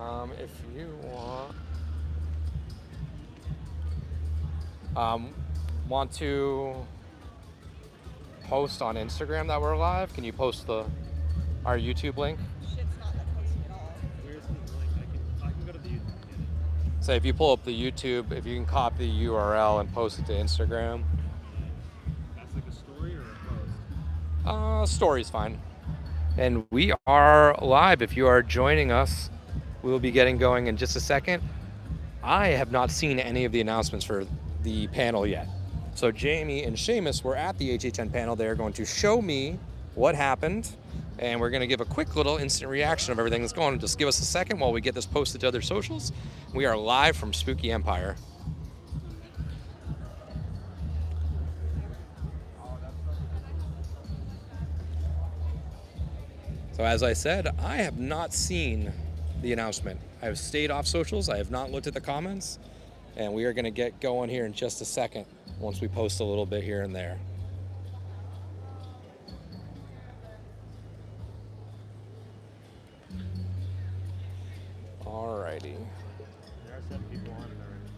If you want to post on Instagram that we're live, can you post our YouTube link? Shit's not like posting at all. Where's the link? I can go to the YouTube and get it. So if you pull up the YouTube, if you can copy the URL and post it to Instagram. That's like a story or a post? Story's fine. And we are live. If you are joining us, we will be getting going in just a second. I have not seen any of the announcements for the panel yet. So Jamie and Seamus were at the HHN panel. They're going to show me what happened, and we're going to give a quick little instant reaction of everything that's going on. Just give us a second while we get this posted to other socials. We are live from Spooky Empire. So as I said, I have not seen the announcement. I have stayed off socials. I have not looked at the comments, and we are going to get going here in just a second once we post a little bit here and there. Alrighty. There are some people on it already.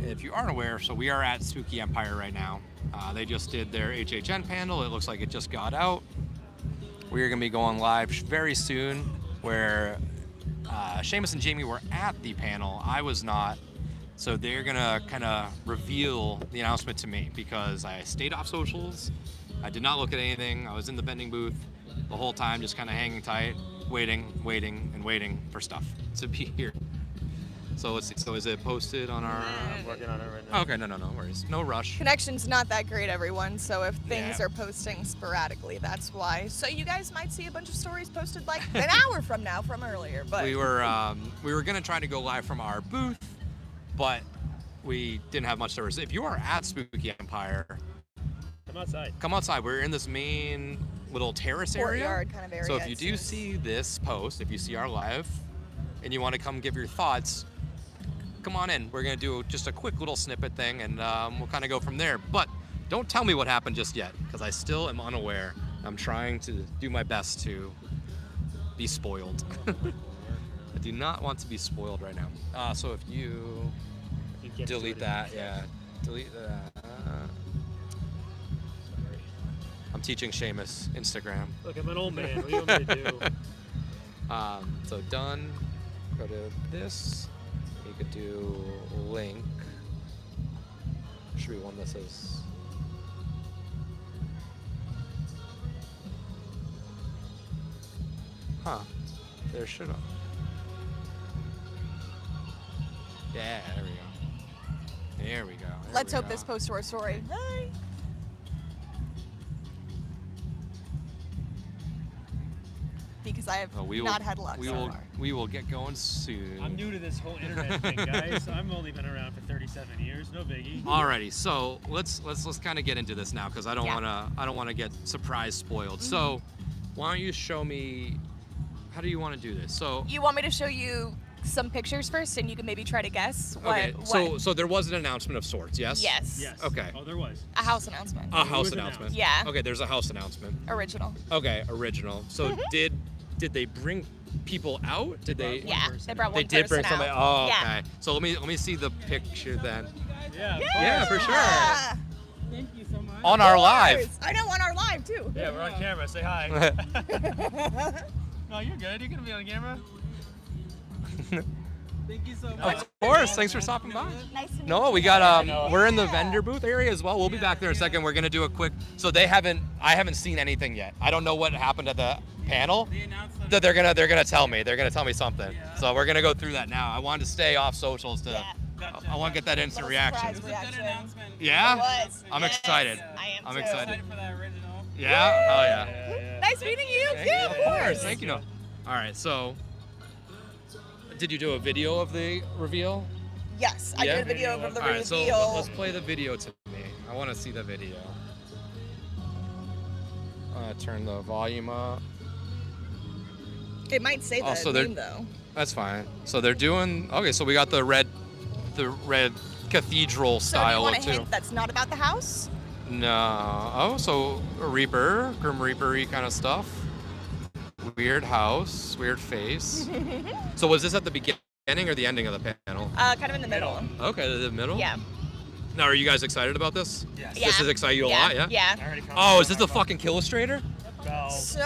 If you aren't aware, so we are at Spooky Empire right now. They just did their HHN panel. It looks like it just got out. We are going to be going live very soon, where Seamus and Jamie were at the panel. I was not. So they're going to kind of reveal the announcement to me because I stayed off socials. I did not look at anything. I was in the vending booth the whole time, just kind of hanging tight, waiting, and waiting for stuff to be here. So let's see. So is it posted on our? I'm working on it right now. Okay, no worries. No rush. Connection's not that great, everyone, so if things Yeah. are posting sporadically, that's why. So you guys might see a bunch of stories posted like an hour from now from earlier, but We were gonna try to go live from our booth, but we didn't have much service. If you are at Spooky Empire, Come outside. come outside. We're in this main little terrace area. courtyard kind of area. So if you it do seems. see this post, if you see our live, and you want to come give your thoughts, come on in. We're gonna do just a quick little snippet thing, and we'll kind of go from there. But don't tell me what happened just yet, because I still am unaware. I'm trying to do my best to be spoiled. I do not want to be spoiled right now. So if you You get to delete it that, in a yeah, sec. delete that. Sorry. I'm teaching Seamus Instagram. Look, I'm an old man. What do you want me to do? So done. Go to this. You could do link. Should be one that says. Huh. There should have. Yeah, there we go. There we go. There Let's we hope go. this posts to our story. Hi. Because I have We not had luck We so will. far. We will get going soon. I'm new to this whole internet thing, guys. I've only been around for 37 years. No biggie. Alrighty, so let's kind of get into this now because I don't Yeah. wanna get surprise spoiled. So why don't you show me how do you want to do this? So You want me to show you some pictures first, and you can maybe try to guess what? okay, so there was an announcement of sorts, yes? Yes. Yes. Okay. Oh, there was. A house announcement. A house was announcement. announced. Yeah. Okay, there's a house announcement. Original. Okay, original. So did they bring people out? Did they? One Yeah, person they brought out. one They did bring person somebody. out. Oh, Yeah. okay. So let me see the picture then. Yeah. of Yeah, course. for sure. Yeah. Thank you so much. On our live. Of course. I know, on our live too. Yeah, we're on camera. Say hi. No, you're good. You're gonna be on camera. Thank you so Of much. course. Thanks for stopping by. Nice to meet No, you. we got know. we're in the vendor booth area as well. We'll be back there in a second. We're gonna do a quick. So I haven't seen anything yet. I don't know what happened at the panel. They announced them. That they're gonna tell me. They're gonna tell me something. So we're gonna go through that now. I wanted to stay off socials to. Yeah. Gotcha. I want to get that instant Little reaction. It was a good reaction. announcement. Yeah? It was. I'm Yes, excited. I am I'm too. excited. Excited for that original. Yeah. Oh yeah. Yeah. Nice meeting you. Thank Yeah, you. of Of course. course. Thank you. No. All right. So, did you do a video of the reveal? Yes, I Yeah? did a video of the All right. So reveal. let's play the video to me. I want to see the video. Turn the volume up. It might say the so they're- name though. That's fine. So they're doing okay. So we got the red cathedral So do you style want look a too. hint that's not about the house? No. Oh, so a Reaper, Grim Reaper-y kind of stuff. Weird house, weird face. So was this at the beginning or the ending of the panel? Kind of in the middle. Okay, the middle. Yeah. Now, are you guys excited about this? Yes. Yeah. This is exciting you a lot, yeah? Yeah. I already found Oh, it is this on the my phone. fucking Killustrator? Well, So,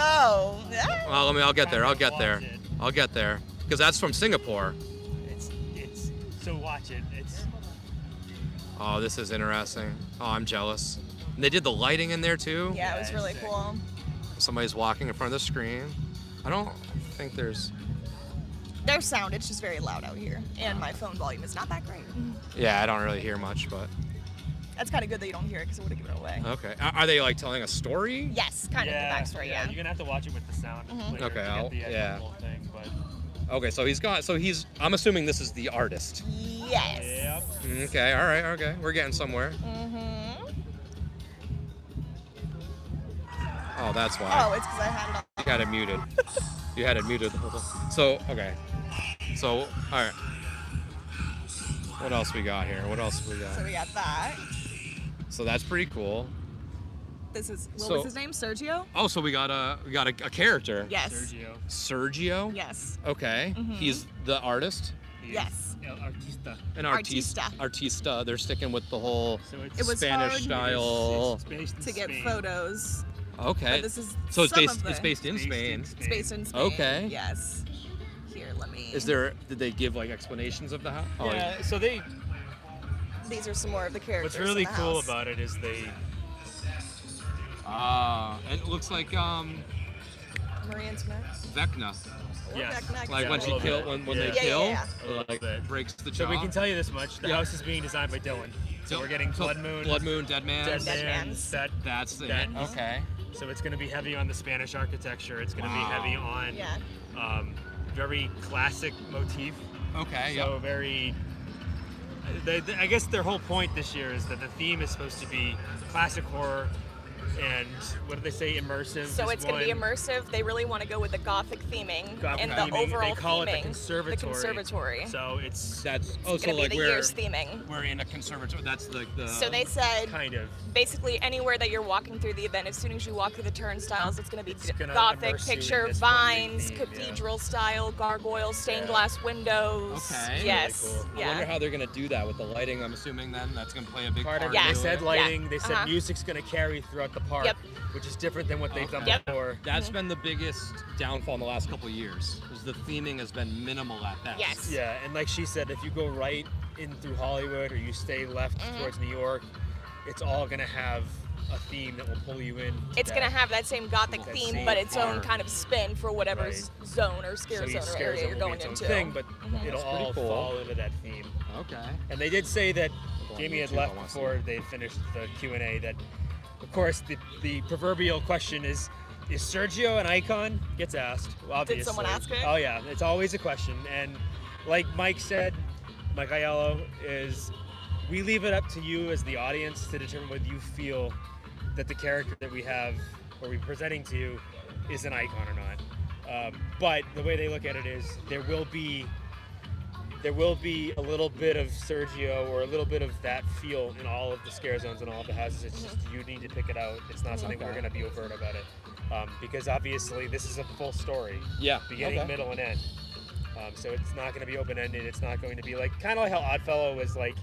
Well, I'll get there. I'll get there. Watch it. I'll get there. Because that's from Singapore. It's so watch it. It's Oh, this is interesting. Oh, I'm jealous. And they did the lighting in there too. yeah, it was Yeah, really it's sick. cool. Somebody's walking in front of the screen. I don't think there's. Their sound, it's just very loud out here. And my phone volume is not that great. Yeah, I don't really hear much, but That's kind of good that you don't hear it because it would have given it away. okay. Are they like telling a story? Yes, kind of the backstory, yeah. You're gonna have to watch it with the sound later Okay, to I'll- get the yeah. whole thing. But Okay, so he's. I'm assuming this is the artist. Yes. yep. Okay, all right, okay. We're getting somewhere. Mm-hmm. Oh, that's why. Oh, it's because I had it You had it muted. You had it muted the whole time. So, okay. So, all right. What else we got here? What else we on. got? So we got that. So that's pretty cool. This is, what So- was his name? Sergio? Oh, so we got a Yes. character. Sergio. Sergio. Yes. Okay. Mhm. He's the artist. He's Yes. El Artista. An Artista. Artista. They're sticking with the whole So it's It was Spanish hard style. It's based in To get Spain. photos. Okay. But this is So it's some based. of the, It's based in Based in Spain. It's based in Spain. Okay. Yes. Here, let me. Is there? Did they give like explanations of the house? Oh, Yeah. So they. These are some more of the characters. What's really in the cool house. about it is they. It looks like Marie Antoinette. Vecna. Or Yes. Vecna, Like Yeah, when a she little kill bit. when Yeah. they Yeah, kill, yeah, A little like bit. breaks the So jaw. we can tell you this much: the Yeah. house is being designed by Dylan. So we're getting So Blood Moon, Blood Moon, Dead Man. Dead Dead Man, Man's. That's it. That- Okay. So it's going to be heavy on the Spanish architecture. It's going to Wow. be heavy on Yeah. very classic motif. Okay. So very. I guess their whole point this year is that the theme is supposed to be classic horror, and what do they say, immersive? So is it's going to be one. immersive. They really want to go with the Gothic theming Gothic and theming. the overall They call it the theming. conservatory. The conservatory. So it's That's It's going to be the year's theming. we're in a conservatory. That's like the. So they said kind of. basically anywhere that you're walking through the event, as soon as you walk through the turnstiles, it's going to be It's gonna Gothic, immerse you in picture this one big vines, theme, yeah. cathedral style, gargoyles, stained Yeah. glass windows. Okay. Yes. Really cool. I wonder Yeah. how they're gonna do that with the lighting. I'm assuming then that's gonna play a big Part part. of Yeah. it. They into said it. lighting. Yeah. They said Uh-huh. music's going to carry throughout the park, Yep. which is different than what they've done Okay. Yep. before. That's been the biggest downfall in the last couple of years. Is the theming has been minimal at best. Yes. Yeah, and like she said, if you go right in through Hollywood or you stay left towards New York, it's all gonna have a theme that will pull you in. It's going to have that same Gothic That theme, same but its own art. kind of spin for whatever Right. zone or scare so each zone or scare area zone you're will going be its into. own thing, but it'll That's pretty all cool. fall into that theme. Okay. And they did say that Go on Jamie had YouTube, I left wanna see before it. they had finished the Q&A that, of course, the proverbial question is Sergio an icon? Gets asked, obviously. someone ask it? Oh, yeah. It's always a question. And like Mike said, Mike Aiello, is we leave it up to you as the audience to determine whether you feel that the character that we have or we're presenting to you is an icon or not. But the way they look at it is there will be a little bit of Sergio or a little bit of that feel in all of the scare zones and all of the houses. It's just you need to pick it out. It's not something we're Okay. going to be overt about it, because obviously this is a full story, Yeah. beginning, okay. middle, and end. So it's not going to be open-ended. It's not going to be like kind of like how Oddfellow was like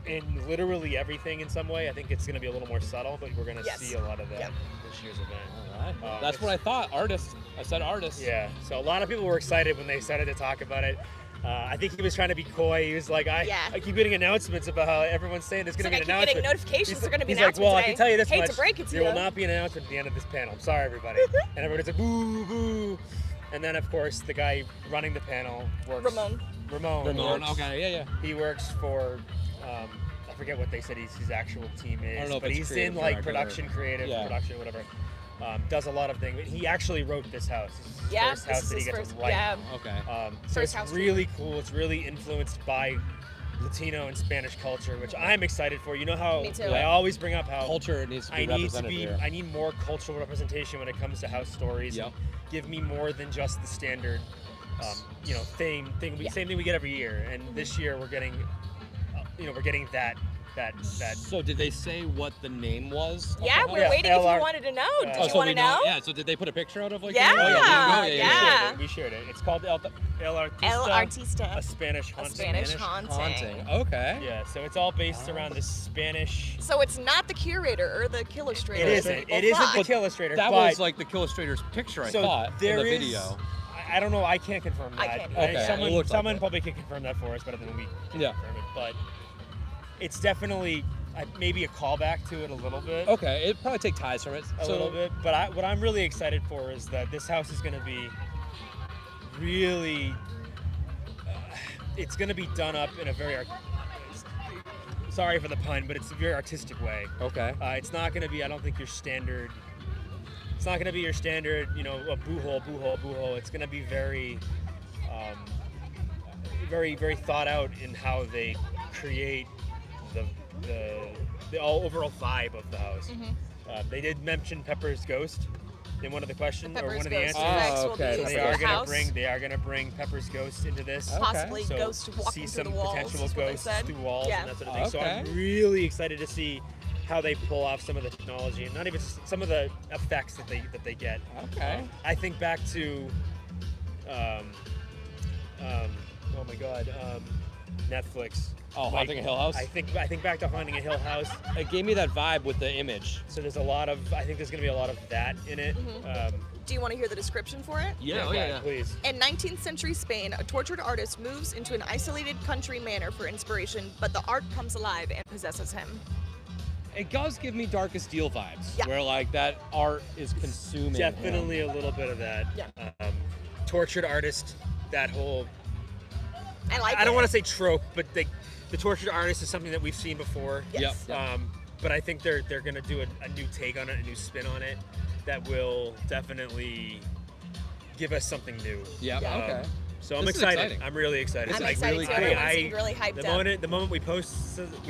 in literally everything in some way. I think it's going to be a little more subtle, but we're going to Yes. see a lot of that Yep. this year's event. All right. That's it's- what I thought. Artist. I said artist. Yeah, so a lot of people were excited when they started to talk about it. I think he was trying to be coy. He was like, Yeah. I keep getting announcements about how everyone's saying there's going So to I be an keep getting announcement. notifications there's going to be He's an like, well, announcement I today. can tell you this Hate much. to break it to there you. will not be an announcement at the end of this panel. I'm sorry, everybody. And everybody's like, boo, boo. And then, of course, the guy running the panel works. Ramon. Ramon. Ramon. Okay. Yeah. Yeah. He works for, I forget what they said his actual team is, I don't know if but it's he's creative in like director or- production, creative, Yeah. production, whatever. Does a lot of things. He actually wrote this house. This is his Yeah, first this house is that he his gets first. to write. Yeah. Okay. So First it's house really cool. It's really influenced by Latino and Spanish culture, which I'm excited for. You know how Me too. I always bring up how Culture needs to be represented here. I need more cultural representation when it comes to house stories. Yep. And give me more than just the standard, same thing we get every year. And this year we're getting, we're getting that. So did they say what the name was? of Yeah, the we're house? waiting if LR you wanted to know. Did Oh, you so want we to know? Yeah. So did they put a picture out of like? Yeah, the name? Oh, yeah. We shared it. It's called El Artista. El Artista. A Spanish A haunting. Spanish haunting. Haunting. Okay. Yeah, so it's all based around this Spanish. So it's not the curator or the illustrator. It isn't. It isn't the illustrator. That but was like the Illustrator's picture, I so thought, in there the is- video. I don't know. I can't confirm that. I can't either. Okay, it Someone looks like it. probably can confirm that for us better than we can Yeah. confirm it. But it's definitely maybe a callback to it a little bit. Okay, it'd probably take ties from it. A little bit. But what I'm really excited for is that this house is going to be really. It's going to be done up in a very. Sorry for the pun, but it's a very artistic way. Okay. It's not going to be. I don't think your standard. It's not going to be your standard. A boo hole. It's going to be very, very, very thought out in how they create the overall vibe of the house. They did mention Pepper's ghost in one of the questions or one of the answers. Oh, okay. So Pepper's they are gonna bring Pepper's ghost into this. Okay. Possibly So ghosts walking see through some the walls. potential is what they ghosts said. through walls Yeah. and that sort of thing. So Okay. I'm really excited to see how they pull off some of the technology and not even some of the effects that they get. Okay. I think back to, oh my God, Netflix. Oh, Haunting a Hill House? I think back to Haunting a Hill House. It gave me that vibe with the image. So there's a lot of, I think there's gonna be a lot of that in it. Do you want to hear the description for it? Please. In 19th century Spain, a tortured artist moves into an isolated country manor for inspiration, but the art comes alive and possesses him. It does give me Darkest Deal vibes, Yeah. where like that art is consuming. him. Definitely a little bit of that. Yeah. Tortured artist, that whole, I like it. I don't want to say trope, but the tortured artist is something that we've seen before. Yes. Yep. But I think they're gonna do a new take on it, a new spin on it, that will definitely give us something new. Yeah. Yeah. Okay. So I'm This is excited. exciting. I'm really excited. I'm Like, excited really too. cool. Everyone seemed really hyped the moment we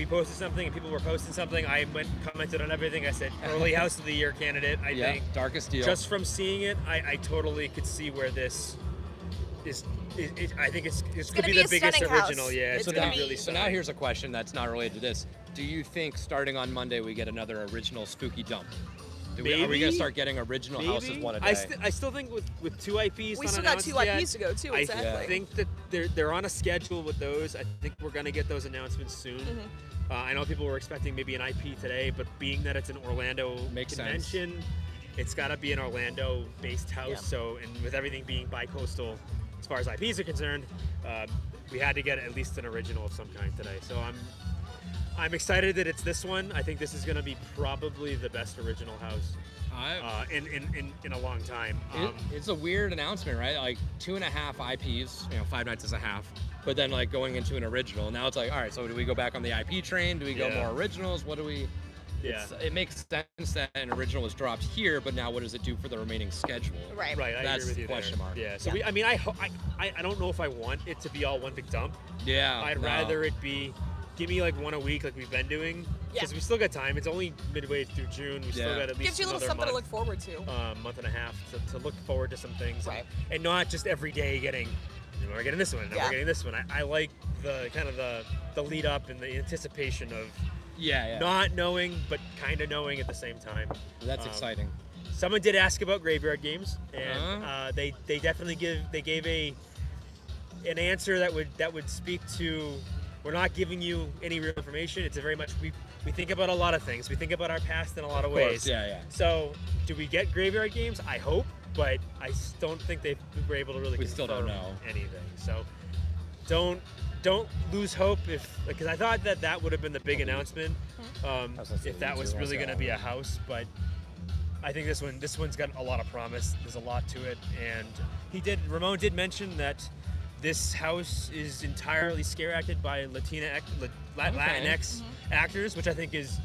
posted something and people were posting something, I commented on everything. I said early House of the Year candidate. I Yeah. think Darkest Deal. just from seeing it, I totally could see where this is. I think it's could gonna be be the a biggest stunning house. original. Yeah, It's it's so gonna now, be really so now stunning. here's a question that's not related to this. Do you think starting on Monday we get another original spooky dump? Are we Maybe. gonna start getting original houses Maybe. one a day? I still think with two IPs. We not still got announced two yet, IPs to go too, I exactly. think that they're on a schedule with those. I think we're gonna get those announcements soon. I know people were expecting maybe an IP today, but being that it's an Orlando Makes sense. convention, it's got to be an Orlando-based house. Yeah. So, and with everything being bi-coastal, as far as IPs are concerned, we had to get at least an original of some kind today. So I'm excited that it's this one. I think this is gonna be probably the best original house in a long time. It's a weird announcement, right? Like 2.5 IPs, 5 nights is a half, but then like going into an original. Now it's like, all right, so do we go back on the IP train? Do we go Yeah. more originals? What do we? Yeah. It makes sense that an original was dropped here, but now what does it do for the remaining schedule? Right. Right, I That's agree with the you question there. mark. Yeah. So Yeah. I don't know if I want it to be all one big dump. Yeah. I'd no. rather it be, give me like one a week like we've been doing, because Yeah. we still got time. It's only midway through June. We still Yeah. got at least Gives you a little another something to month, look forward to. month and a half to look forward to some things, Right. and not just every day getting. We're getting this one. And Yeah. We're getting this one. I like the kind of the lead up and the anticipation of Yeah. not knowing but kind of knowing at the same time. That's exciting. Someone did ask about graveyard games, and Uh-huh. they definitely gave an answer that would speak to. We're not giving you any real information. It's a very much we think about a lot of things. We think about our past in a lot of ways. Yeah. So, do we get graveyard games? I hope, but I don't think they were able to really We still don't confirm know. anything. So, don't lose hope because I thought that would have been the big announcement if that was really going to be a house, but I think this one's got a lot of promise. There's a lot to it, and Ramon did mention that this house is entirely scare acted by Latinx actors, which I think is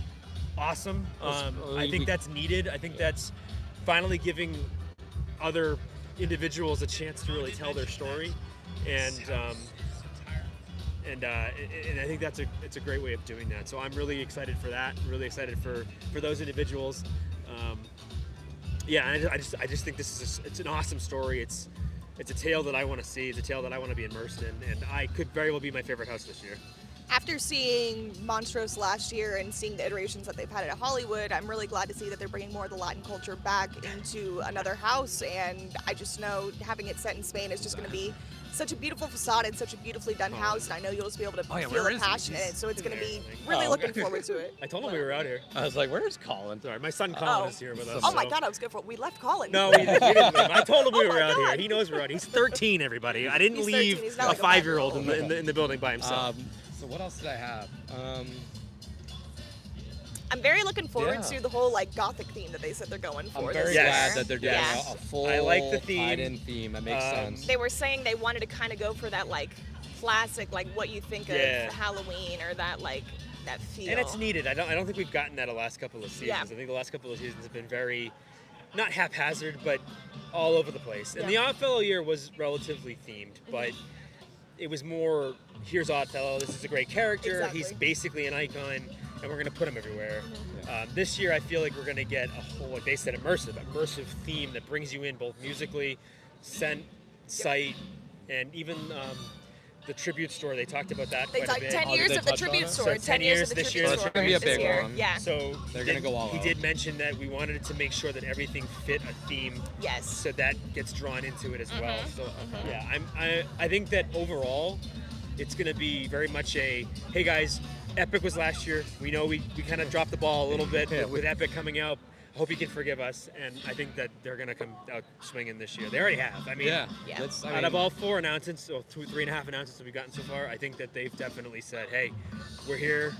awesome. I think that's needed. I think that's finally giving other individuals a chance to really tell their story, and and I think it's a great way of doing that. So I'm really excited for that. Really excited for those individuals. And I just think it's an awesome story. It's a tale that I want to see. It's a tale that I want to be immersed in, and I could very well be my favorite house this year. After seeing Montrose last year and seeing the iterations that they've had at Hollywood, I'm really glad to see that they're bringing more of the Latin culture back into another house. And I just know having it set in Spain is just going to be such a beautiful facade and such a beautifully done house. And I know you'll just be able to feel the passion in it. So it's going to be really looking forward to it. I told him we were out here. I was like, where's Colin? Sorry, my son Colin is here with us. Oh my God, I was good for it. We left Colin. No, we didn't leave him. I told him we were out God. here. He knows we're out here. He's 13, everybody. I didn't He's leave 13. He's not a like a 5-year-old five-year-old. in the building by himself. So what else did I have? I'm very looking forward Yeah. to the whole like gothic theme that they said they're going for. I'm very this Yes. glad year. that they're doing Yeah. a full I like the theme. tied-in theme. That makes sense. They were saying they wanted to kind of go for that like classic, like what you think of Yeah. Halloween or that like that feel. And it's needed. I don't think we've gotten that the last couple of seasons. Yeah. I think the last couple of seasons have been very, not haphazard, but all over the place. And the Oddfellow year was relatively themed, but it was more, here's Oddfellow, this is a great character, Exactly. he's basically an icon, and we're going to put him everywhere. This year I feel like we're going to get a whole, like they said, immersive theme that brings you in both musically, scent, sight, and even the tribute store. They talked about that They quite a talked bit. 10 Oh, did years they of the touch on tribute it? store. So 10 10 years years of the this tribute year. store. That's gonna be a this big year. one. Yeah. So They're gonna go all He out. did mention that we wanted to make sure that everything fit a theme, Yes. so that gets drawn into it as well. So yeah, I think that overall, it's going to be very much a, hey guys, Epic was last year. We know we kind of dropped the ball a little bit with Epic coming out. I hope you can forgive us, and I think that they're going to come out swinging this year. They already have. I mean, Yeah. That's, out of all 4 announcements, or 3.5 announcements that we've gotten so far, I think that they've definitely said, hey, we're here,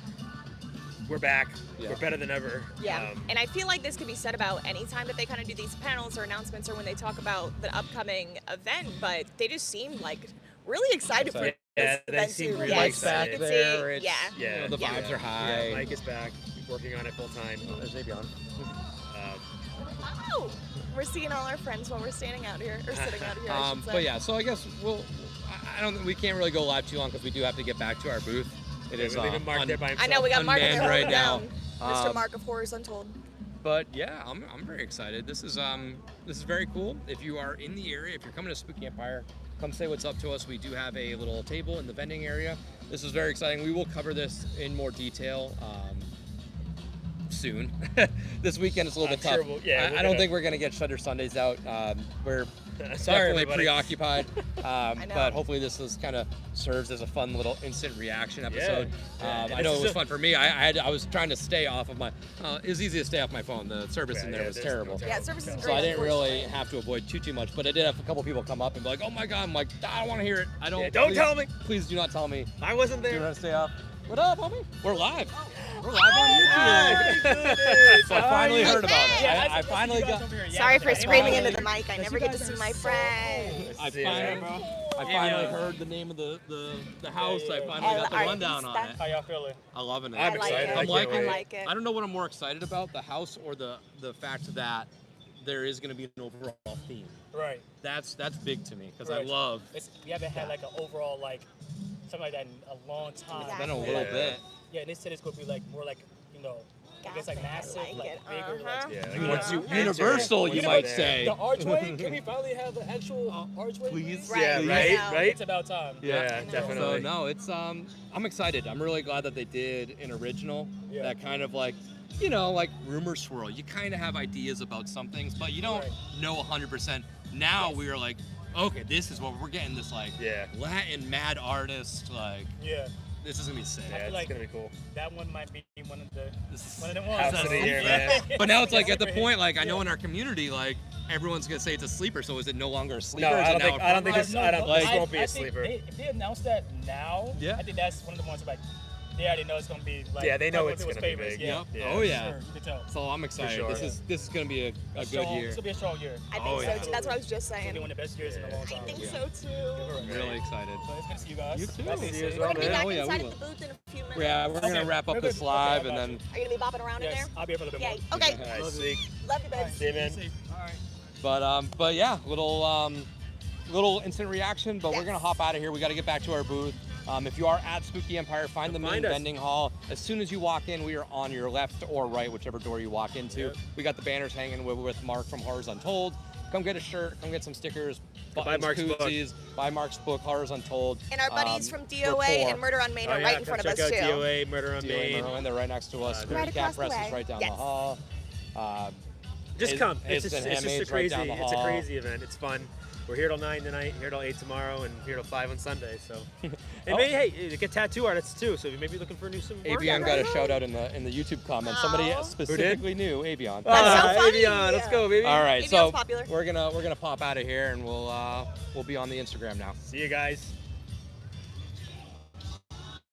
we're back, we're better than ever. Yeah, and I feel like this could be said about any time that they kind of do these panels or announcements or when they talk about the upcoming event, but they just seem like really excited for Yeah, this they event seem too. really Yes, excited. you can see- there. It's, yeah. Yeah, you know, the Yeah. vibes are high. Yeah, Mike is back, working on it full time. There's Xavier on. Oh, we're seeing all our friends while we're standing out here, or sitting out here, I should say. But yeah, so I guess I don't. We can't really go live too long because we do have to get back to our booth. It is We're leaving Mark there by I himself. know, we got Mark unmanned there right holding now. down. Mr. Mark of Horrors Untold. But yeah, I'm very excited. This is very cool. If you are in the area, if you're coming to Spooky Empire, come say what's up to us. We do have a little table in the vending area. This is very exciting. We will cover this in more detail soon. This weekend is a little bit I'm tough. sure we'll I don't think we're gonna get Shutter Sundays out. We're Sorry, definitely everybody. preoccupied, know. but hopefully this is kind of serves as a fun little instant reaction episode. Yeah. I know it was fun for me. I was trying to stay off of my. It was easy to stay off my phone. The service in there was there's terrible. no Yeah, service is great. So I didn't really unfortunately. have to avoid too much, but I did have a couple people come up and be like, "Oh my God!" I'm like, "I don't want to hear it. I don't. Yeah, don't please- tell me. Please do not tell me. I wasn't Do you there. want to stay off? What up, homie? We're live. We're live on YouTube. So I finally heard about it. I finally got. Sorry for screaming into finally- the mic. I never get to see my friends. I Yeah. finally heard the name of the house. I finally got the rundown on it. How y'all feeling? I'm loving it. I'm I like excited. it. I I'm can't liking wait. I like it. I don't know what I'm more excited about, the house or the fact that there is going to be an overall theme. Right. That's big to me because I Right. love. We haven't had like an overall like something like that in a long time. It's been a Exactly. little bit. Yeah, and they said it's gonna be like more like I guess like Gothic, I massive, like like it. bigger. Uh-huh. Like, Yeah, You once you Uh-huh. Universal, enter, you once might you're say. the archway. Can we finally have the actual archway? Please. Right, Yeah, I right, know. right. It's about time. Yeah, I know. So definitely. no, it's I'm excited. I'm really glad that they did an original Yeah. that kind of like, like rumor swirl. You kind of have ideas about some things, but you don't Right. know 100%. Now we are like, okay, this is what we're getting. This like Yeah. Latin mad artist. Like Yeah. this is gonna be sick. Yeah, it's like- gonna be cool. That one might be one of the This is- one of them House ones. of the year, man. But now it's like at the point, like I know Yeah. in our community, like everyone's gonna say it's a sleeper. So is it no longer a sleeper? No, Is I it don't now think. a I don't think front this. runner? I don't. Like- This won't be a think sleeper. If they announce that now, Yeah. I think that's one of the ones like they already know it's gonna be like. Yeah, they know one of it's people's gonna be favorites, big. Yeah. Yep. Yeah. Oh yeah. Sure, you can tell. So I'm excited. sure. This is gonna be a good Strong- year. It's gonna be a strong year. I think Oh, so yeah. too. That's what I was just It's gonna be saying. one of the best years in a long I time. think Yeah. so too. I'm really excited. But it's good to see you guys. You too. Nice to See see you as you. We're well, gonna be man. back Oh, yeah, we inside will. of the booth in a few minutes. Yeah, we're gonna Okay. wrap up We're this good. live Okay, I and got then. Are you gonna be bopping around in Yes, there? I'll be here for a little bit Yay. more. Okay. All right, Love you. Zeke. Love you, babe. See you, man. All right. But yeah, little instant reaction. But we're Yes. gonna hop out of here. We got to get back to our booth. If you are at Spooky Empire, find the main Find us. vending hall. As soon as you walk in, we are on your left or right, whichever door you walk into. Yep. We got the banners hanging with Mark from Horrors Untold. Come get a shirt, come get some stickers, Buy buttons, Mark's book. koozies, buy Mark's book, Horrors Untold. And our buddies from we're DOA poor. and Murder on Main Oh, are yeah, right in come front of us check too. out DOA, Murder on DOA Main. Maroon, they're right next to us. Right Cat across the Press is way. right down Yes. the hall. Just come. It's Hazen just a Handmaid's right crazy. down the It's a hall. crazy event. It's fun. We're here till 9 tonight, here till 8 tomorrow, and here till 5 on Sunday. So, and Oh. maybe hey, get tattoo artists too. So if you may be looking for some work. Avion got a shout out in the YouTube comments. Somebody Aw. specifically knew Avion. That's so funny. Avion, let's go, baby. All right, Avion's so popular. we're gonna pop out of here, and we'll be on the Instagram now. See you guys.